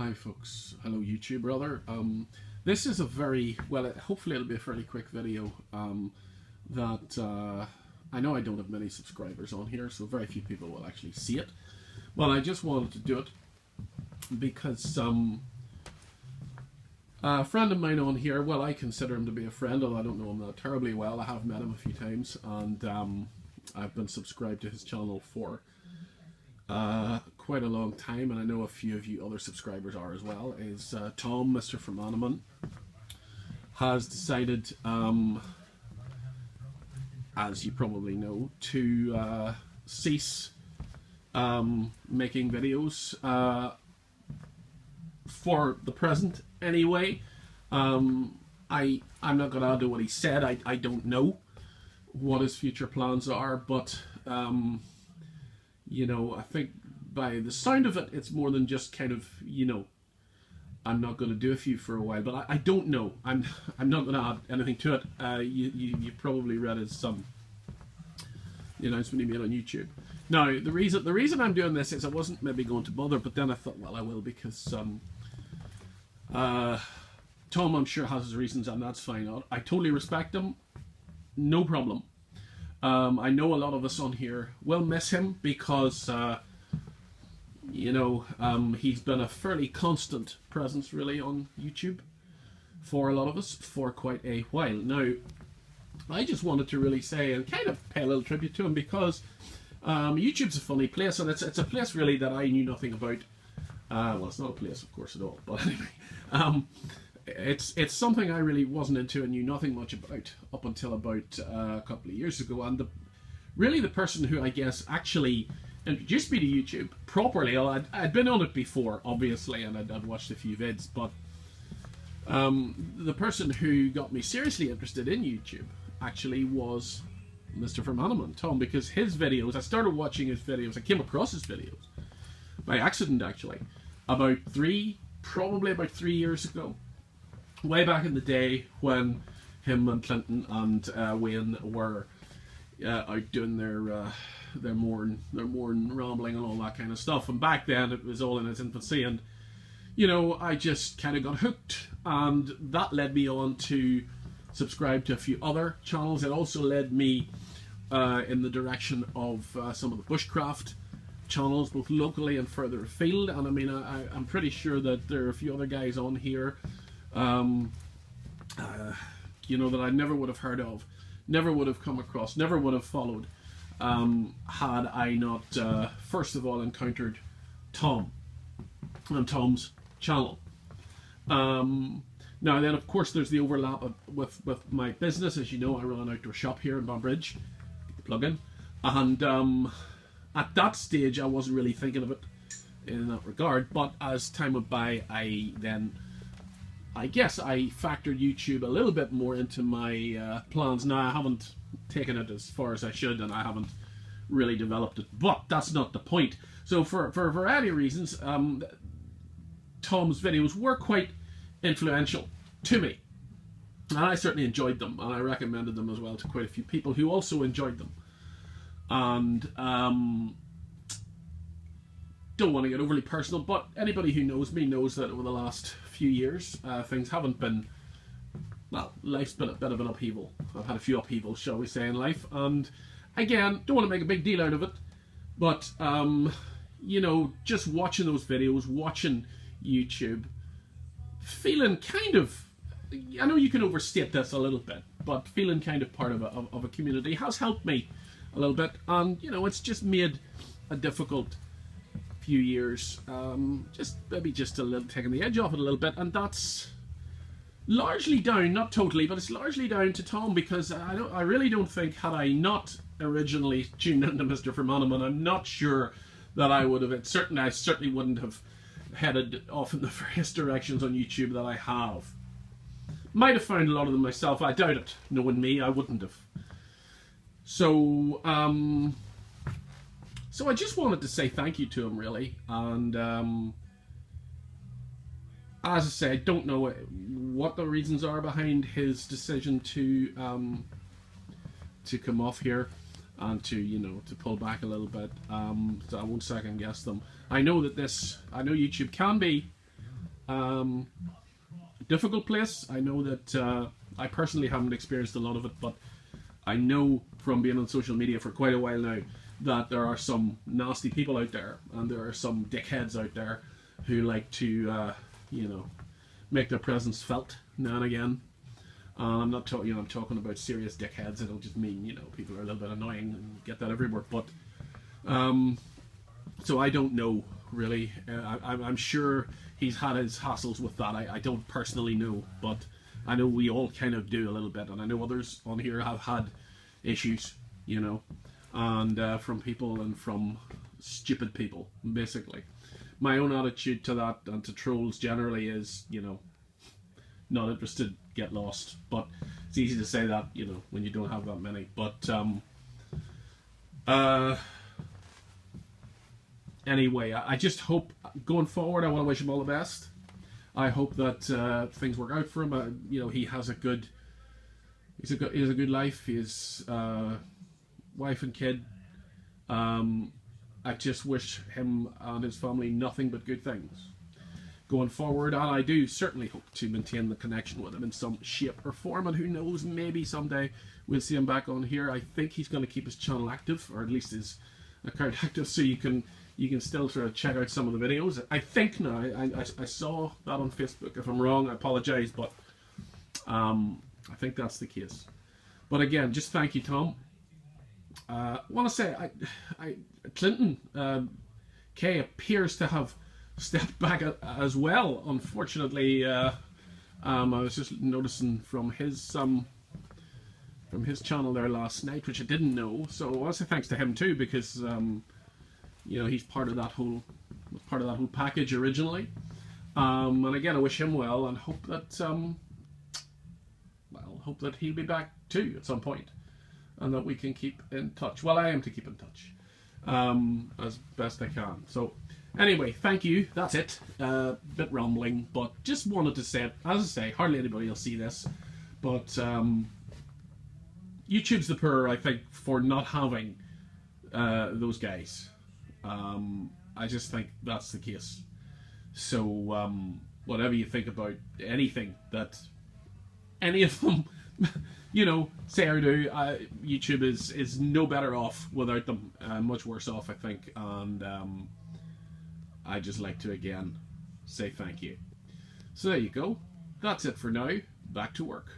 Hi folks, hello YouTube brother. This is a very, well, hopefully it'll be a fairly quick video that I know I don't have many subscribers on here, so very few people will actually see it. Well, I just wanted to do it because a friend of mine on here, well, I consider him to be a friend, although I don't know him that terribly well. I have met him a few times, and I've been subscribed to his channel for quite a long time, and I know a few of you other subscribers are as well, is Tom, Mr. Fermanaman, has decided, as you probably know, to cease making videos for the present anyway. I'm not going to add to what he said. I don't know what his future plans are, but you know, I think by the sound of it, it's more than just kind of, you know, I'm not going to do a few for a while, but I don't know. I'm not going to add anything to it. You probably read his the announcement he made on YouTube. Now, the reason I'm doing this is I wasn't maybe going to bother, but then I thought, well, I will, because Tom, I'm sure, has his reasons, and that's fine. I totally respect him. No problem. I know a lot of us on here will miss him because, you know, he's been a fairly constant presence really on YouTube for a lot of us for quite a while. Now, I just wanted to really say and kind of pay a little tribute to him because YouTube's a funny place, and it's a place really that I knew nothing about. Well, it's not a place, of course, at all, but anyway. It's something I really wasn't into and knew nothing much about up until about a couple of years ago, and really the person who I guess actually introduced me to YouTube properly. I'd been on it before, obviously, and I'd watched a few vids, but the person who got me seriously interested in YouTube actually was Mr. Fermanaman, Tom, because his videos, I started watching his videos, I came across his videos by accident actually, probably about 3 years ago. Way back in the day when him and Clinton and Wayne were out doing their morning rambling and all that kind of stuff, and back then it was all in its infancy, and you know, I just kind of got hooked, and that led me on to subscribe to a few other channels. It also led me in the direction of some of the bushcraft channels, both locally and further afield, and I mean I'm pretty sure that there are a few other guys on here you know, that I never would have heard of, never would have come across, never would have followed had I not first of all encountered Tom and Tom's channel. Now then, of course, there's the overlap with my business. As you know, I run an outdoor shop here in Banbridge, plug in, and at that stage I wasn't really thinking of it in that regard, but as time went by, I guess I factored YouTube a little bit more into my plans. Now, I haven't taken it as far as I should, and I haven't really developed it, but that's not the point. So for a variety of reasons, Tom's videos were quite influential to me, and I certainly enjoyed them, and I recommended them as well to quite a few people who also enjoyed them. And don't want to get overly personal, but anybody who knows me knows that over the last few years things haven't been, well, life's been a bit of an upheaval. I've had a few upheavals, shall we say, in life, and again, don't want to make a big deal out of it, but you know, just watching those videos, watching YouTube, feeling kind of, I know you can overstate this a little bit, but feeling kind of part of a community has helped me a little bit, and you know, it's just made a difficult few years, maybe just a little, taking the edge off it a little bit, and that's largely down, not totally, but it's largely down to Tom, because I really don't think, had I not originally tuned into Mr. Fermanaman, I'm not sure that I would have, I certainly wouldn't have headed off in the various directions on YouTube that I have. Might have found a lot of them myself, I doubt it. Knowing me, I wouldn't have. So I just wanted to say thank you to him, really, and as I say, I don't know what the reasons are behind his decision to come off here and to, you know, to pull back a little bit. So I won't second guess them. I know that I know YouTube can be difficult place. I know that I personally haven't experienced a lot of it, but I know from being on social media for quite a while now that there are some nasty people out there, and there are some dickheads out there who like to, you know, make their presence felt now and again. I'm not talking, I'm talking about serious dickheads. I don't just mean, people are a little bit annoying and get that everywhere. But so I don't know really. I'm sure he's had his hassles with that. I don't personally know, but I know we all kind of do a little bit, and I know others on here have had issues, and from people and from stupid people, basically. My own attitude to that and to trolls generally is, not interested, get lost. But it's easy to say that, when you don't have that many. But anyway, I just hope going forward, I want to wish him all the best. I hope that things work out for him. He has a good, he has a good life. His wife and kid. I just wish him and his family nothing but good things going forward, and I do certainly hope to maintain the connection with him in some shape or form, and who knows, maybe someday we'll see him back on here. I think he's going to keep his channel active, or at least his account active, so you can still sort of check out some of the videos. I think now, I saw that on Facebook. If I'm wrong, I apologise, but I think that's the case. But again, just thank you, Tom. I want to say, Clinton Kay appears to have stepped back as well. Unfortunately, I was just noticing from his channel there last night, which I didn't know. So I want to say thanks to him too, because he's part of that whole package originally. And again, I wish him well, and hope that hope that he'll be back too at some point, and that we can keep in touch. Well, I am to keep in touch as best I can. So anyway, thank you. That's it. Bit rambling, but just wanted to say it. As I say, hardly anybody will see this, but YouTube's the poor, I think, for not having those guys. I just think that's the case. So whatever you think about anything that any of them say or do, YouTube is no better off without them. Much worse off, I think. And I just like to again say thank you. So there you go. That's it for now. Back to work.